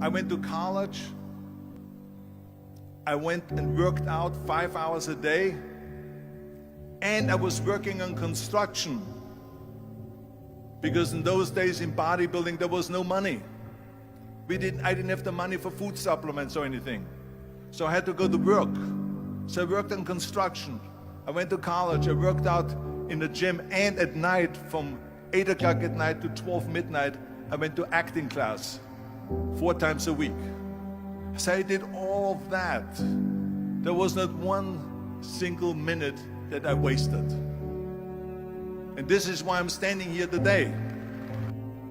I went to college. I went and worked out 5 hours a day. And I was working on construction. Because in those days in bodybuilding, there was no money. I didn't have the money for food supplements or anything. So I had to go to work. So I worked on construction. I went to college. I worked out in the gym. And at night, from 8 o'clock at night to 12 midnight, I went to acting class 4 times a week. So I did all of that. There was not one single minute that I wasted. And this is why I'm standing here today.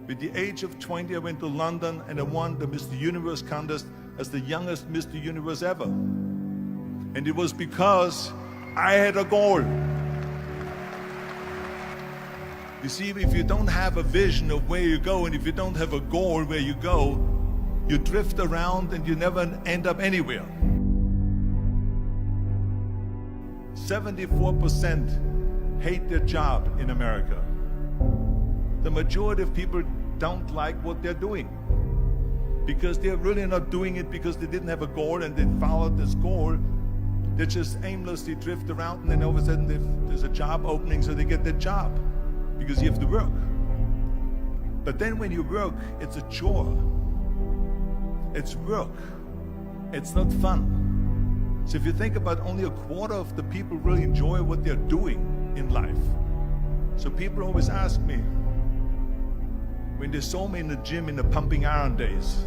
With the age of 20, I went to London and I won the Mr. Universe contest as the youngest Mr. Universe ever. And it was because I had a goal. You see, if you don't have a vision of where you go, and if you don't have a goal where you go, you drift around and you never end up anywhere. 74% hate their job in America. The majority of people don't like what they're doing because they're really not doing it because they didn't have a goal and they followed this goal. They just aimlessly drift around, and then all of a sudden there's a job opening, so they get that job because you have to work. But then when you work, it's a chore. It's work. It's not fun. So if you think about, only a quarter of the people really enjoy what they're doing in life. So people always ask me, when they saw me in the gym in the pumping iron days,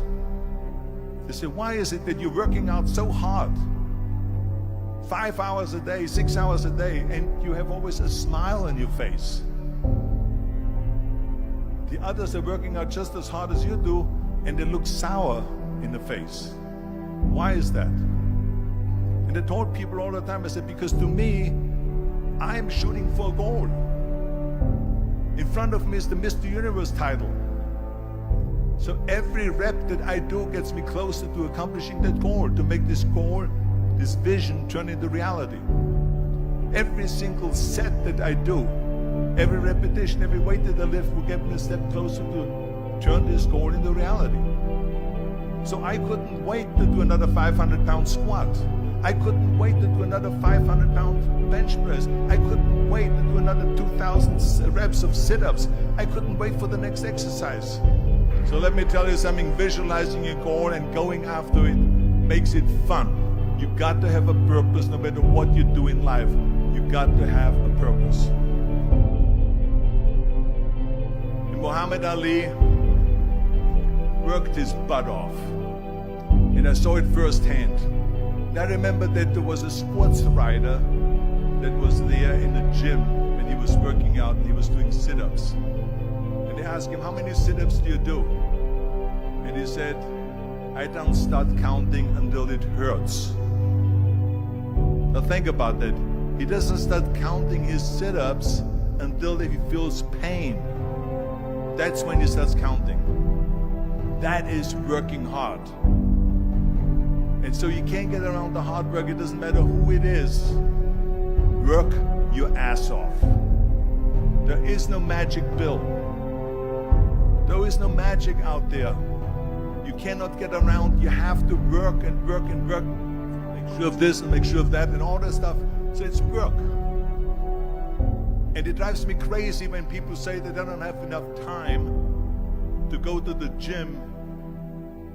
they say, why is it that you're working out so hard? 5 hours a day, 6 hours a day, and you have always a smile on your face. The others are working out just as hard as you do, and they look sour in the face. Why is that? And I told people all the time, I said, because to me, I'm shooting for a goal. In front of me is the Mr. Universe title. So every rep that I do gets me closer to accomplishing that goal, to make this goal, this vision, turn into reality. Every single set that I do, every repetition, every weight that I lift will get me a step closer to turn this goal into reality. So I couldn't wait to do another 500-pound squat. I couldn't wait to do another 500-pound bench press. I couldn't wait to do another 2,000 reps of sit-ups. I couldn't wait for the next exercise. So let me tell you something, visualizing your goal and going after it makes it fun. You got to have a purpose no matter what you do in life. You got to have a purpose. And Muhammad Ali worked his butt off. And I saw it firsthand. And I remember that there was a sports writer that was there in the gym when he was working out and he was doing sit-ups. And they asked him, how many sit-ups do you do? And he said, I don't start counting until it hurts. Now think about that. He doesn't start counting his sit-ups until he feels pain. That's when he starts counting. That is working hard. And so you can't get around the hard work. It doesn't matter who it is. Work your ass off. There is no magic pill. There is no magic out there. You cannot get around. You have to work and work and work. Make sure of this and make sure of that and all that stuff. So it's work. And it drives me crazy when people say that they don't have enough time to go to the gym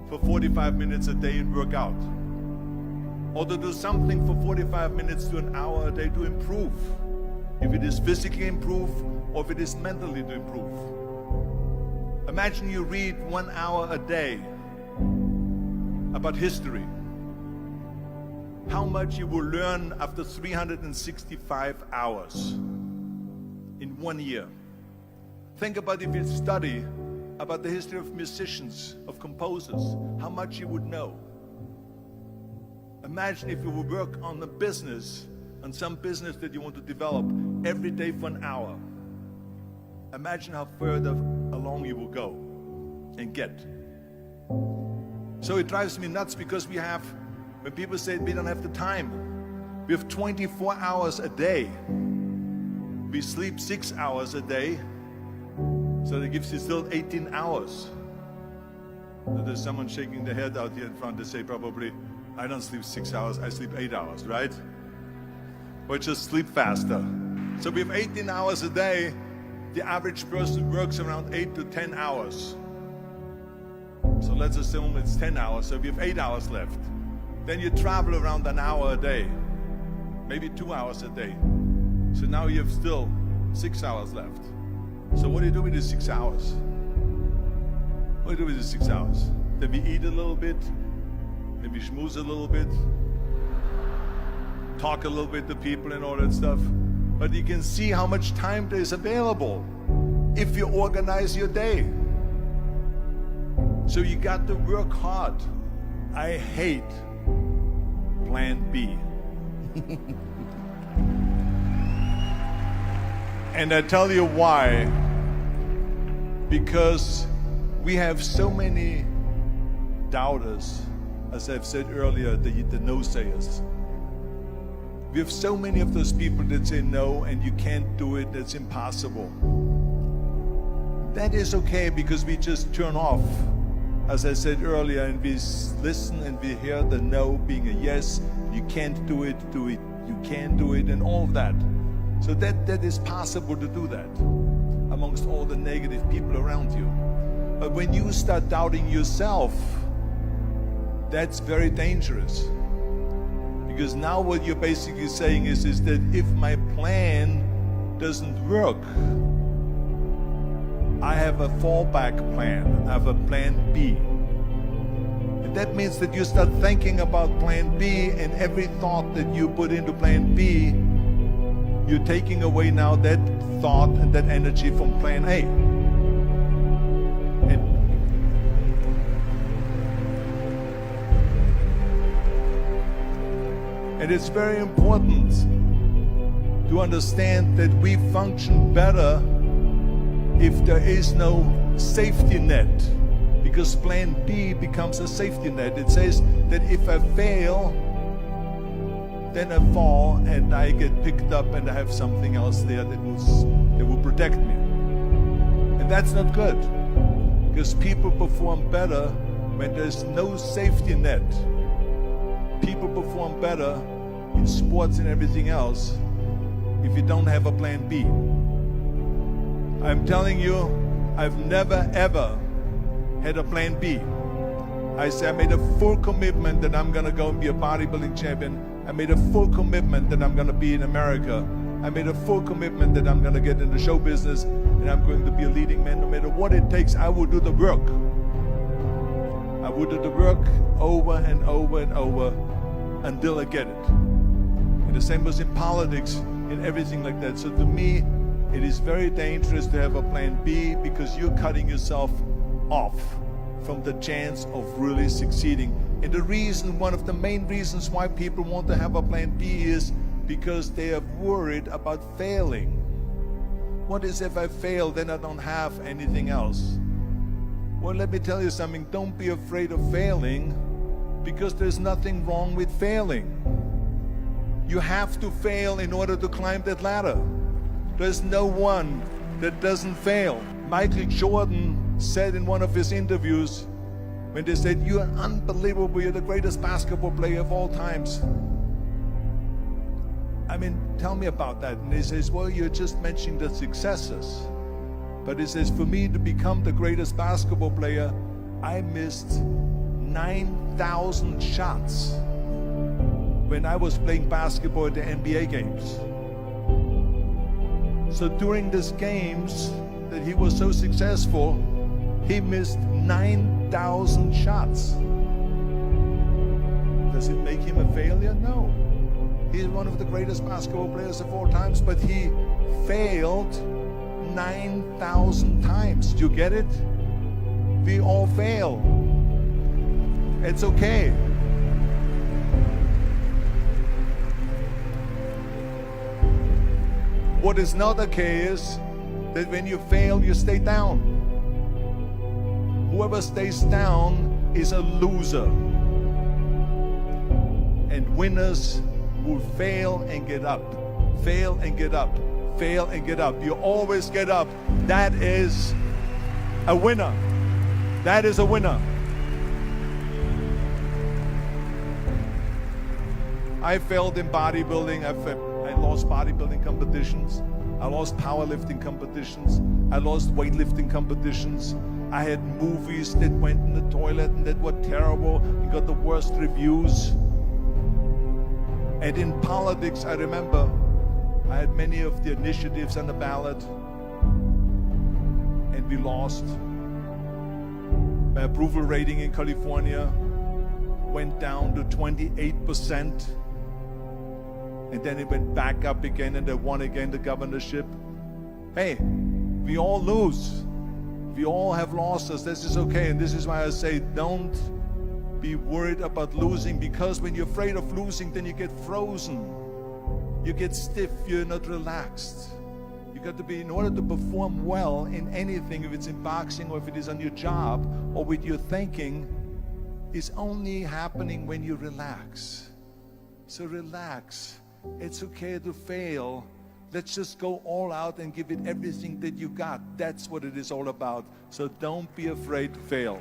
for 45 minutes a day and work out. Or to do something for 45 minutes to an hour a day to improve. If it is physically improve or if it is mentally to improve. Imagine you read 1 hour a day about history. How much you will learn after 365 hours in 1 year. Think about if you study about the history of musicians, of composers, how much you would know. Imagine if you would work on a business, on some business that you want to develop every day for an hour. Imagine how further along you will go and get. So it drives me nuts because when people say we don't have the time, we have 24 hours a day. We sleep 6 hours a day, so that gives you still 18 hours. There's someone shaking their head out here in front. They say probably, I don't sleep 6 hours, I sleep 8 hours, right? Or just sleep faster. So we have 18 hours a day. The average person works around 8 to 10 hours. So let's assume it's 10 hours, so we have 8 hours left. Then you travel around an hour a day, maybe 2 hours a day. So now you have still 6 hours left. So what do you do with these 6 hours? What do you do with these 6 hours? Then we eat a little bit, maybe schmooze a little bit, talk a little bit to people and all that stuff. But you can see how much time there is available if you organize your day. So you got to work hard. I hate plan B. And I tell you why. Because we have so many doubters, as I've said earlier, the no-sayers. We have so many of those people that say no and you can't do it, that's impossible. That is okay because we just turn off, as I said earlier, and we listen and we hear the no being a yes. You can't do it, you can do it, and all of that. So that is possible to do that amongst all the negative people around you. But when you start doubting yourself, that's very dangerous. Because now what you're basically saying is that if my plan doesn't work, I have a fallback plan, I have a plan B. And that means that you start thinking about plan B, and every thought that you put into plan B, you're taking away now that thought and that energy from plan A. And it's very important to understand that we function better if there is no safety net, because plan B becomes a safety net. It says that if I fail, then I fall and I get picked up and I have something else there that will protect me. And that's not good, because people perform better when there's no safety net. People perform better in sports and everything else if you don't have a plan B. I'm telling you, I've never ever had a plan B. I made a full commitment that I'm gonna go and be a bodybuilding champion. I made a full commitment that I'm gonna be in America. I made a full commitment that I'm gonna get in the show business and I'm going to be a leading man. No matter what it takes, I will do the work. I will do the work over and over and over until I get it. And the same was in politics, in everything like that. So to me, it is very dangerous to have a plan B, because you're cutting yourself off from the chance of really succeeding. And the reason, one of the main reasons why people want to have a plan B is because they are worried about failing. What is if I fail, then I don't have anything else? Well, let me tell you something. Don't be afraid of failing, because there's nothing wrong with failing. You have to fail in order to climb that ladder. There's no one that doesn't fail. Michael Jordan said in one of his interviews, when they said, "You're unbelievable, you're the greatest basketball player of all times." I mean, tell me about that. And he says, "Well, you're just mentioning the successes." But he says, "For me to become the greatest basketball player, I missed 9,000 shots when I was playing basketball at the NBA games." So during these games that he was so successful, he missed 9,000 shots. Does it make him a failure? No. He's one of the greatest basketball players of all times, but he failed 9,000 times. Do you get it? We all fail. It's okay. What is not okay is that when you fail, you stay down. Whoever stays down is a loser. And winners will fail and get up. Fail and get up. Fail and get up. You always get up. That is a winner. That is a winner. I failed in bodybuilding. I lost bodybuilding competitions. I lost powerlifting competitions. I lost weightlifting competitions. I had movies that went in the toilet and that were terrible and got the worst reviews. And in politics, I remember I had many of the initiatives on the ballot, and we lost. My approval rating in California went down to 28%, and then it went back up again, and I won again the governorship. Hey, we all lose. We all have losses. This is okay, and this is why I say don't be worried about losing, because when you're afraid of losing, then you get frozen. You get stiff, you're not relaxed. You got to be, in order to perform well in anything, if it's in boxing or if it is on your job or with your thinking, is only happening when you relax. So relax. It's okay to fail. Let's just go all out and give it everything that you got. That's what it is all about. So don't be afraid to fail.